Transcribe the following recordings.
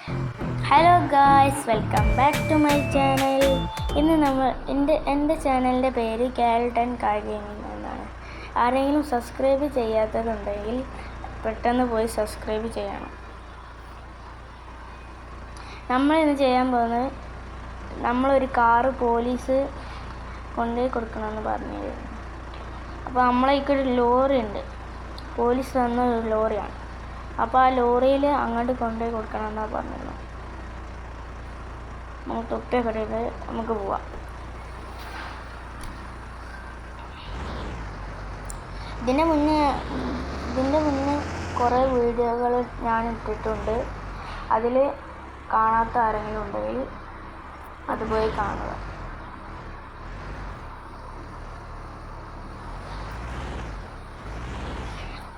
Hello guys, welcome back to my channel. ഇന്ന് നമ്മൾ എൻ്റെ ചാനലിൻ്റെ പേര് കാൽട്ടൺ കാർ ഗെയിമിംഗ് എന്നാണ്. ആരെങ്കിലും സബ്സ്ക്രൈബ് ചെയ്യാത്തതുണ്ടെങ്കിൽ പെട്ടെന്ന് പോയി സബ്സ്ക്രൈബ് ചെയ്യണം. നമ്മളിന്ന് ചെയ്യാൻ പോകുന്നത്, നമ്മളൊരു കാറ് പോലീസ് കൊണ്ടുപോയി കൊടുക്കണമെന്ന് പറഞ്ഞിരുന്നു. അപ്പോൾ നമ്മളേക്കൊരു ലോറി ഉണ്ട്, പോലീസ് തന്ന ഒരു ലോറിയാണ്. അപ്പോൾ ആ ലോറിയിൽ അങ്ങോട്ട് കൊണ്ടുപോയി കൊടുക്കണമെന്നാണ് പറഞ്ഞിരുന്നത്. നമുക്ക് തൊപ്പിയൊക്കെ ഇട്ടിട്ട് നമുക്ക് പോവാം. ഇതിൻ്റെ മുന്നേ കുറേ വീഡിയോകൾ ഞാൻ ഇട്ടിട്ടുണ്ട്. അതിൽ കാണാത്ത ആരെങ്കിലും ഉണ്ടെങ്കിൽ അത് പോയി കാണുക.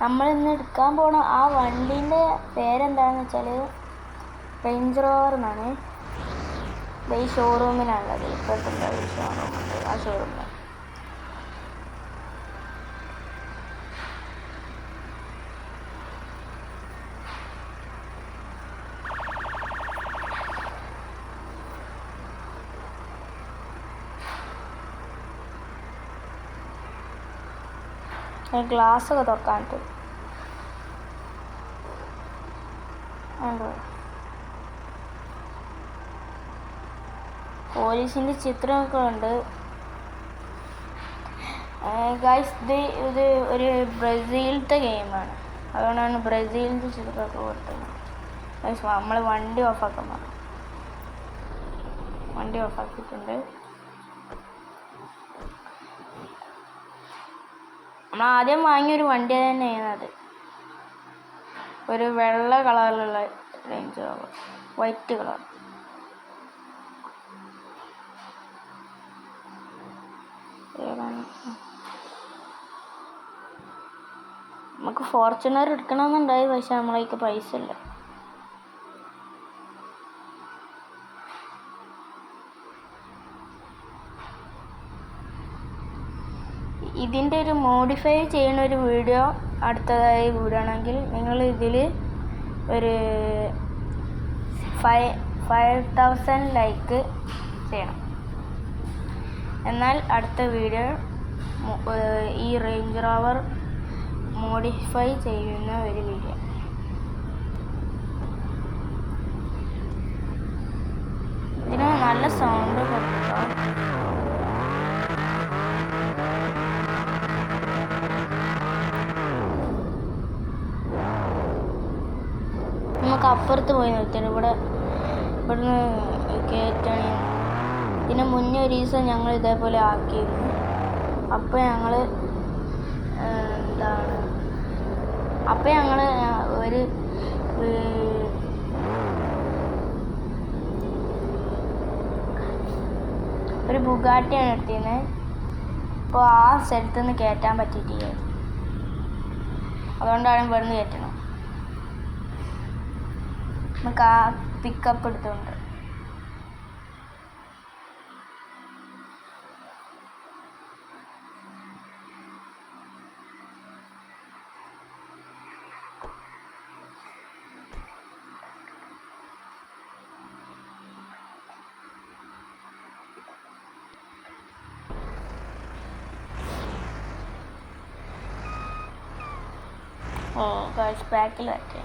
നമ്മളിന്ന് എടുക്കാൻ പോണ ആ വണ്ടീൻ്റെ പേരെന്താണെന്ന് വെച്ചാൽ റേഞ്ച് റോവർ എന്നാണ്. ഈ ഷോറൂമിനാണുള്ളത്, ഇപ്പോഴത്തെ ഒരു ഷോറൂമുണ്ട്, ആ ഷോറൂമിലാണ്. ഗ്ലാസ്സൊക്കെ തുറക്കാനിട്ട് പോലീസിൻ്റെ ചിത്രമൊക്കെ ഉണ്ട്. ഗൈസ്, ഇത് ഒരു ബ്രസീലത്തെ ഗെയിമാണ്, അതുകൊണ്ടാണ് ബ്രസീലിൻ്റെ ചിത്രമൊക്കെ കൊടുത്തത്. ഗൈസ്, നമ്മൾ വണ്ടി ഓഫാക്കാൻ പറഞ്ഞു. വണ്ടി ഓഫാക്കിയിട്ടുണ്ട്. നമ്മൾ ആദ്യം വാങ്ങിയൊരു വണ്ടി തന്നെയാണ് അത്. ഒരു വെള്ള കളറിലുള്ള റേഞ്ച് റോവർ, വൈറ്റ് കളർ. നമുക്ക് ഫോർച്യൂണർ എടുക്കണമെന്നുണ്ടായി, പക്ഷെ നമ്മളേക്ക് പൈസ ഇല്ല. ഇതിൻ്റെ ഒരു മോഡിഫൈ ചെയ്യുന്ന ഒരു വീഡിയോ അടുത്തതായി വിടണമെങ്കിൽ നിങ്ങൾ ഇതിൽ ഒരു 5000 ലൈക്ക് ചെയ്യണം. എന്നാൽ അടുത്ത വീഡിയോ ഈ റേഞ്ച് റോവർ മോഡിഫൈ ചെയ്യുന്ന ഒരു വീഡിയോ. ഇതിന് നല്ല സൗണ്ട് കൊടുക്കുക. നമുക്ക് അപ്പുറത്ത് പോയി നിർത്തണം, ഇവിടുന്ന് കയറ്റണം. ഇതിന് മുന്നേ ഒരു ദിവസം ഞങ്ങൾ ഇതേപോലെ ആക്കിയിരുന്നു. അപ്പോൾ ഞങ്ങൾ ഒരു ബുഗാട്ടിയാണ് എടുത്തിരുന്നത്. അപ്പോൾ ആ സ്ഥലത്തുനിന്ന് കയറ്റാൻ പറ്റിയിട്ടില്ല, അതുകൊണ്ടാണ് ഇവിടുന്ന് കയറ്റണം. നമുക്ക് ആ പിക്കപ്പ് എടുത്തുകൊണ്ട് ബാക്കിൽ വരട്ടെ.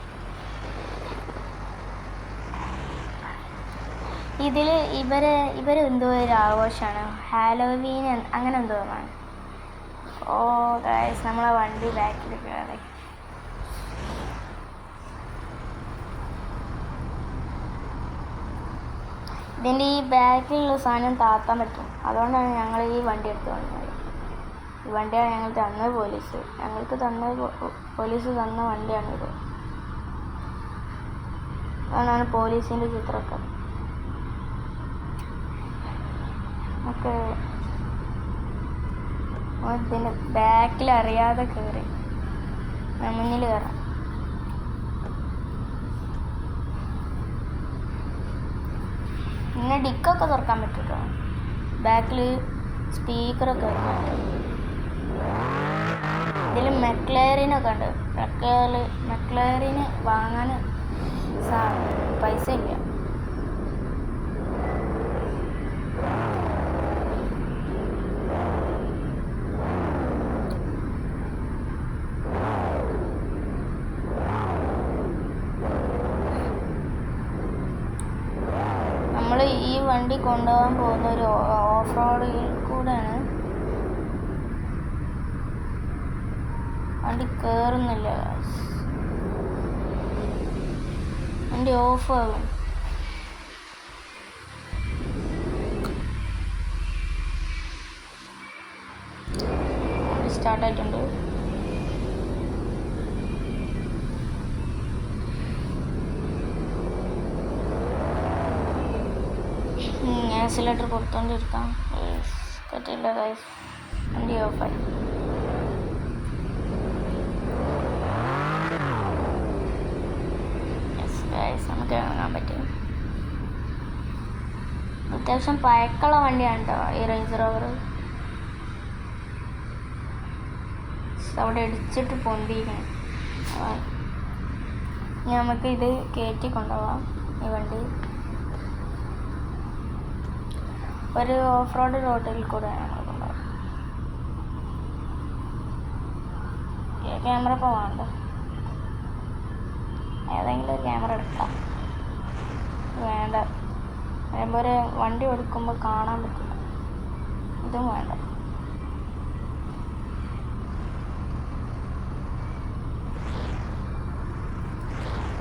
ഇതിൽ ഇവരെന്തോ ഒരു ആഘോഷമാണ്, ഹാലോവീൻ അങ്ങനെ എന്തോ ആണ്. ഗൈസ്, നമ്മളെ വണ്ടി ബാക്കിൽ കയറി. ഇതിൻ്റെ ഈ ബാക്കിലുള്ള സാധനം താത്താൻ പറ്റും, അതുകൊണ്ടാണ് ഞങ്ങൾ ഈ വണ്ടി എടുത്ത് വന്നത്. ഈ വണ്ടിയാണ് ഞങ്ങൾ തന്നത് പോലീസ് തന്ന വണ്ടിയാണിത്. അതുകൊണ്ടാണ് പോലീസിൻ്റെ ചിത്രമൊക്കെ. നമുക്ക് ഇതിൻ്റെ ബാക്കിൽ അറിയാതെ കയറി മുന്നിൽ കയറാം. പിന്നെ ഡിക്കൊക്കെ തുറക്കാൻ പറ്റുമല്ലോ, ബാക്കിൽ സ്പീക്കറൊക്കെ വെക്കാൻ പറ്റും. ഇതിൽ മെക്ലേറിനൊക്കെ ഉണ്ട്. മെക്ലേറിന് വാങ്ങാൻ പൈസ ഇല്ല. നമ്മൾ ഈ വണ്ടി കൊണ്ടുപോകാൻ പോകുന്ന ഒരു ഓഫ് റോഡിൽ കൂടെയാണ്. വണ്ടി കയറുന്നില്ല, വണ്ടി ഓഫാകും. വണ്ടി സ്റ്റാർട്ടായിട്ടുണ്ട്. ആക്സിലേറ്റർ കൊടുത്തോണ്ടിരിക്കാം. പറ്റില്ല ഗൈസ്, വണ്ടി ഓഫായി. നമുക്ക് ഇറങ്ങാൻ പറ്റും. അത്യാവശ്യം പഴക്കമുള്ള വണ്ടിയാണ് കേട്ടോ ഈ റേഞ്ച് റോവർ. അവിടെ ഇടിച്ചിട്ട് പൊന്തിയിരുന്നു. നമുക്ക് ഇത് കയറ്റി കൊണ്ടുപോകാം. ഈ വണ്ടി ഒരു ഓഫ് റോഡ് റോഡിൽ കൂടെ നമ്മൾ കൊണ്ടുപോകാം. ക്യാമറ പോവാണ്ട്, ഏതെങ്കിലും ഒരു ക്യാമറ എടുക്കാം. വേണ്ട, വരുമ്പോൾ ഒരു വണ്ടി എടുക്കുമ്പോൾ കാണാൻ പറ്റില്ല. ഇതും വേണ്ട.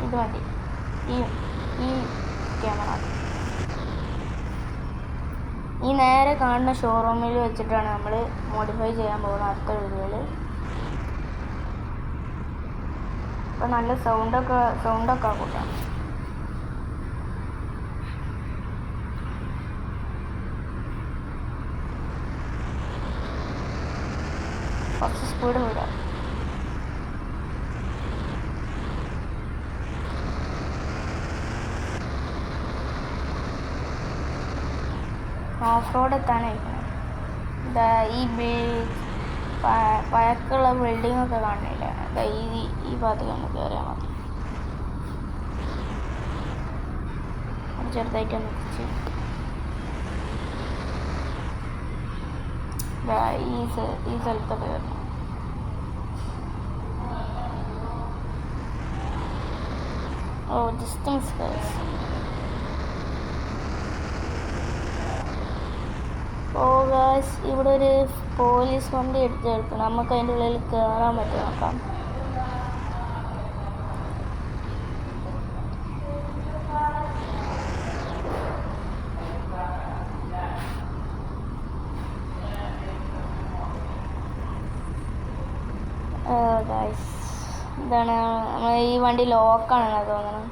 ഇത് മതി. ഈ ക്യാമറ ഈ നേരെ കാണുന്ന ഷോറൂമിൽ വെച്ചിട്ടാണ് നമ്മൾ മോഡിഫൈ ചെയ്യാൻ പോകുന്നത് അടുത്ത വീഡിയോയിൽ. അപ്പോൾ നല്ല സൗണ്ടൊക്കെ കൂട്ടാം. കുറച്ച് സ്പീഡ് വിടാം. ഓഫ് റോഡ് എത്താനായിരിക്കണം. ഈ പഴക്കമുള്ള ബിൽഡിംഗ് ഒക്കെ കാണില്ല. ഈ ഭാഗത്തേക്ക് ഒന്ന് കയറിയാൽ മതി. ചെറുതായിട്ടൊന്ന് തിരിച്ച് ഈ സ്ഥലത്തൊക്കെ കയറണം. ഓ ഡിസ്റ്റൻസ് ഗൈസ്. ഓ ഗൈസ്, ഇവിടെ ഒരു പോലീസ് വണ്ടി എടുത്തെടുക്കണം. നമുക്ക് അതിൻ്റെ ഉള്ളിൽ കയറാൻ പറ്റും, നോക്കാം. ഗൈസ്, ഇതാണ് നമ്മൾ ഈ വണ്ടി ലോക്കാണെന്ന് തോന്നുന്നത്.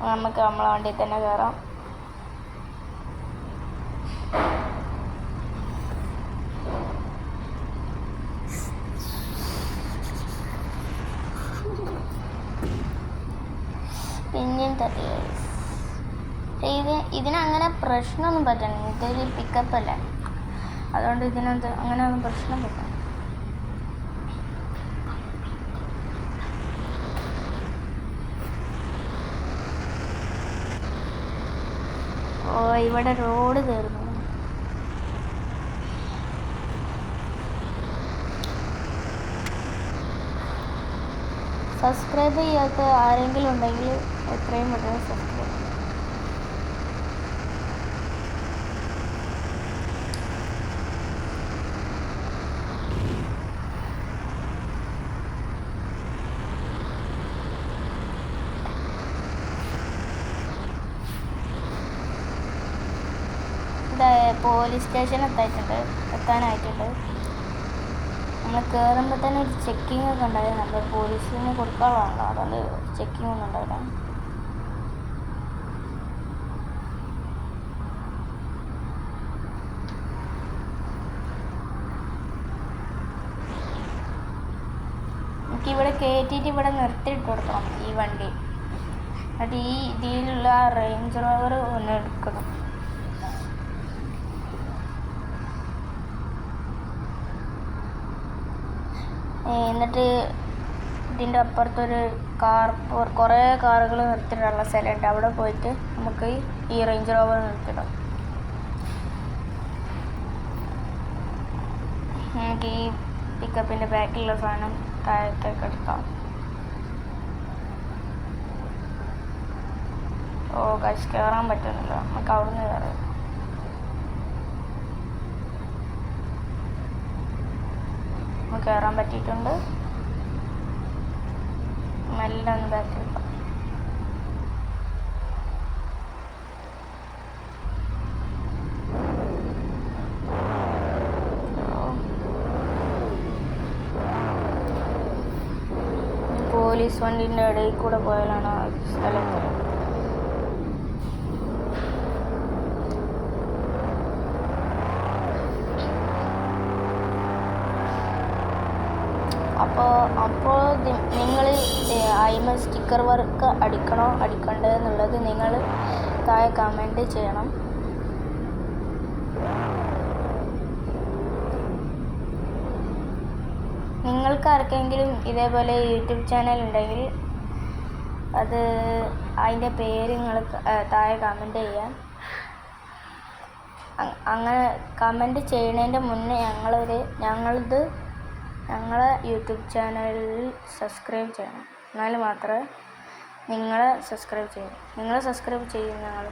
നമുക്ക് നമ്മളെ വണ്ടിയിൽ തന്നെ കയറാം. പിന്നെയും തട്ടി. ഇതിനങ്ങനെ പ്രശ്നമൊന്നും പറ്റണം. ഇതൊരു പിക്കപ്പ് അല്ലേ, അതുകൊണ്ട് ഇതിനകത്ത് അങ്ങനെ ഒന്നും പ്രശ്നം പറ്റണം. ഓ ഇവിടെ റോഡ് കയറുന്നു. സബ്സ്ക്രൈബ് ചെയ്യാത്ത ആരെങ്കിലും ഉണ്ടെങ്കിൽ എത്രയും പെട്ടെന്ന് സബ്സ്ക്രൈബ് ചെയ്യും. പോലീസ് സ്റ്റേഷൻ എത്താനായിട്ടുണ്ട്. നമ്മൾ കയറുമ്പോൾ തന്നെ ഒരു ചെക്കിംഗ് ഒക്കെ ഉണ്ടായിരുന്നു. നമ്മൾ പോലീസിന് കൊടുക്കാനുള്ളതാണല്ലോ, അതുകൊണ്ട് ചെക്കിംഗ് ഒന്നും ഉണ്ടാവില്ല. എനിക്കിവിടെ കയറ്റിയിട്ട് ഇവിടെ നിർത്തിയിട്ട് കൊടുക്കണം ഈ വണ്ടി. എന്നിട്ട് ഈ ഇതിലുള്ള റേഞ്ച് റോവർ ഒന്ന് എടുക്കണം. എന്നിട്ട് ഇതിൻ്റെ അപ്പുറത്തൊരു കുറേ കാറുകൾ നിർത്തിയിട്ടുള്ള സ്ഥലമുണ്ട്. അവിടെ പോയിട്ട് നമുക്ക് ഈ റേഞ്ച് റോവർ നിർത്തിയിടാം. നമുക്ക് ഈ പിക്കപ്പിൻ്റെ ബാക്കിലുള്ള സാധനം താഴത്തേക്ക് എടുക്കാം. ഓ ഗൈസ്, കയറാൻ പറ്റുന്നില്ല. നമുക്ക് അവിടെ നിന്ന് കയറാം. നമുക്ക് കയറാൻ പറ്റിയിട്ടുണ്ട്. മെല്ലെ ഒന്ന് ബാക്കിൽ പോലീസ് വണ്ടിൻ്റെ ഇടയിൽ കൂടെ പോയാലാണ് ആ സ്ഥലത്ത്. അപ്പോൾ നിങ്ങൾ അതിന്മേൽ സ്റ്റിക്കർ വർക്ക് അടിക്കണോ അടിക്കണ്ടേ എന്നുള്ളത് നിങ്ങൾ താഴെ കമൻറ്റ് ചെയ്യണം. നിങ്ങൾക്ക് ആർക്കെങ്കിലും ഇതേപോലെ യൂട്യൂബ് ചാനൽ ഉണ്ടെങ്കിൽ അത് അതിൻ്റെ പേര് നിങ്ങൾ താഴെ കമൻറ്റ് ചെയ്യാം. അങ്ങനെ കമൻറ്റ് ചെയ്യുന്നതിൻ്റെ മുന്നേ ഞങ്ങളെ യൂട്യൂബ് ചാനലിൽ സബ്സ്ക്രൈബ് ചെയ്യണം. എന്നാൽ മാത്രമേ നിങ്ങളെ സബ്സ്ക്രൈബ് ചെയ്യും ഞങ്ങൾ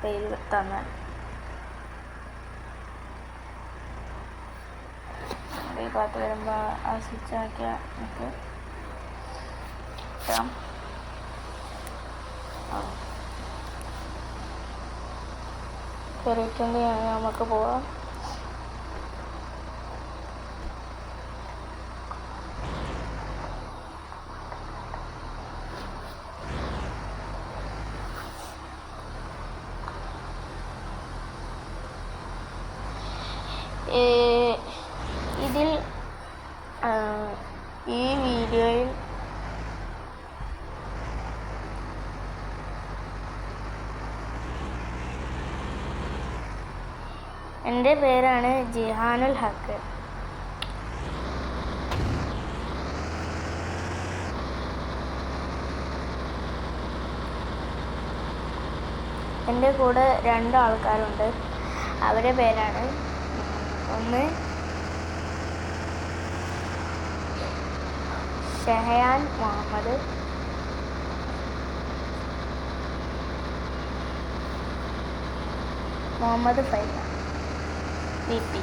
പേര് തന്നാൽ. ഈ ഭാഗത്ത് വരുമ്പോൾ ആ സ്വിച്ച് ആക്കിയാൽ നമുക്ക് ഇടാം. കയറിയിട്ടുണ്ട്. നമുക്ക് പോവാം. ഈ വീഡിയോയിൽ എൻ്റെ പേരാണ് ജിഹാനുൽ ഹക്ക്. എൻ്റെ കൂടെ 2 ആൾക്കാരുണ്ട്. അവരുടെ പേരാണ് ഒന്ന് ഷഹയാൻ മുഹമ്മദ് ഫൈസ VP.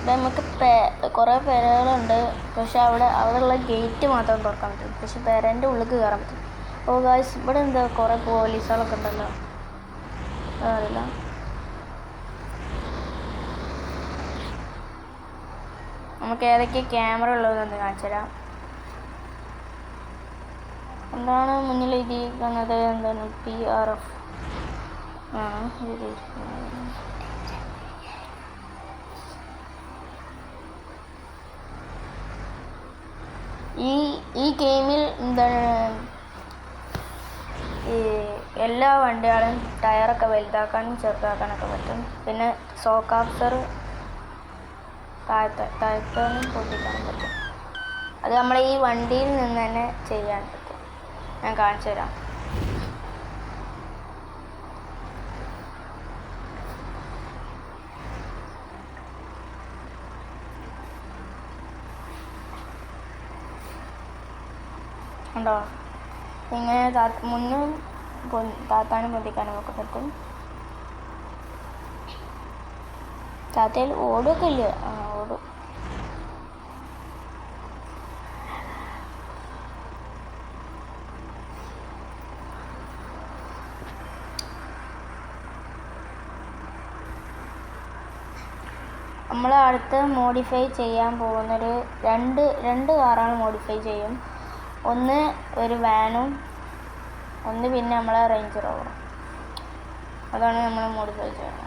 നമുക്ക് കുറേ പേരുകളുണ്ട്. പക്ഷെ അവിടെയുള്ള ഗേറ്റ് മാത്രം തുറക്കാൻ പറ്റും. പക്ഷെ പേരൻ്റെ ഉള്ളിൽ കയറാൻ പറ്റും. ഓ ഗായ്സ്, ഇവിടെ എന്താ കുറേ പോലീസുകളൊക്കെ ഉണ്ടല്ലോ. അറിയില്ല. നമുക്ക് ഏതൊക്കെ ക്യാമറ ഉള്ളതെന്ന് കാണിച്ചു തരാം. എന്താണ് മുന്നിൽ എഴുതിയിരിക്കുന്നത്? എന്താണ് PRF ആണ് എഴുതിയിരിക്കുന്നത്. ഈ ഗെയിമിൽ എന്താണ് ഈ എല്ലാ വണ്ടികളും ടയറൊക്കെ വലുതാക്കാനും ചെറുതാക്കാനൊക്കെ പറ്റും. പിന്നെ സോക്കാപ്സർ താഴ്ത്താനും പൊട്ടിക്കാനും പറ്റും. അത് നമ്മൾ ഈ വണ്ടിയിൽ നിന്ന് തന്നെ ചെയ്യാൻ പറ്റും. ഞാൻ കാണിച്ചു തരാം. ഉണ്ടോ? ഇങ്ങനെ മുന്നും താത്താനും പൊന്തിക്കാനും ഒക്കെ പറ്റും. താത്തയിൽ ഓടൊക്കെ ഇല്ല. ഓടും. നമ്മൾ അടുത്ത് മോഡിഫൈ ചെയ്യാൻ പോകുന്നൊരു രണ്ട് കാറാണ് മോഡിഫൈ ചെയ്യും. ഒന്ന് ഒരു വാനും, ഒന്ന് പിന്നെ നമ്മളെ റേഞ്ച് റോവറും. അതാണ് നമ്മൾ മോഡിഫൈ ചെയ്യുന്നത്.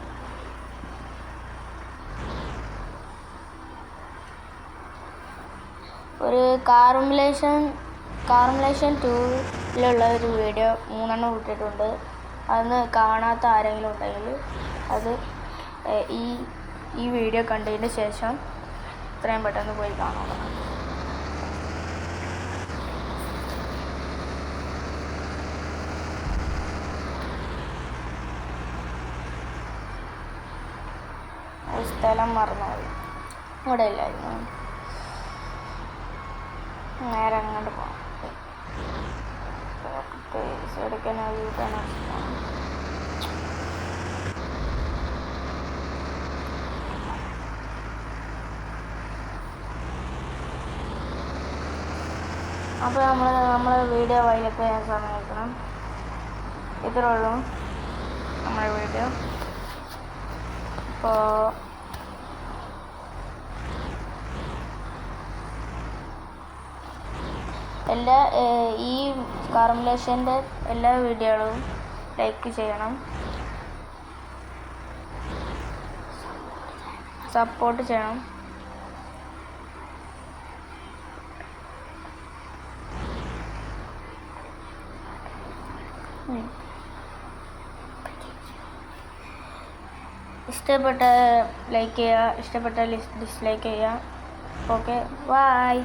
ഒരു കാർമുലേഷൻ 2 ിലുള്ള ഒരു വീഡിയോ 3 ഇട്ടിട്ടുണ്ട്. അതൊന്ന് കാണാത്ത ആരെങ്കിലും ഉണ്ടെങ്കിൽ അത് ഈ വീഡിയോ കണ്ടതിന് ശേഷം എത്രയും പെട്ടെന്ന് പോയി കാണണം. സ്ഥലം മറന്നുപോയി, ഇവിടെ ഇല്ലായിരുന്നു. നേരെ അങ്ങോട്ട് പോകാം. അപ്പോൾ നമ്മൾ വീഡിയോ വൈകിട്ട് ചെയ്യാൻ സമയക്കണം. ഇത്രേ ഉള്ളൂ നമ്മുടെ വീഡിയോ. അപ്പോൾ ഈ കാർമുലേഷൻ്റെ എല്ലാ വീഡിയോകളും ലൈക്ക് ചെയ്യണം, സപ്പോർട്ട് ചെയ്യണം. ഇഷ്ടപ്പെട്ട ലൈക്ക് ചെയ്യുക, ഇഷ്ടപ്പെട്ട ഡിസ്ലൈക്ക് ചെയ്യുക. Okay, by.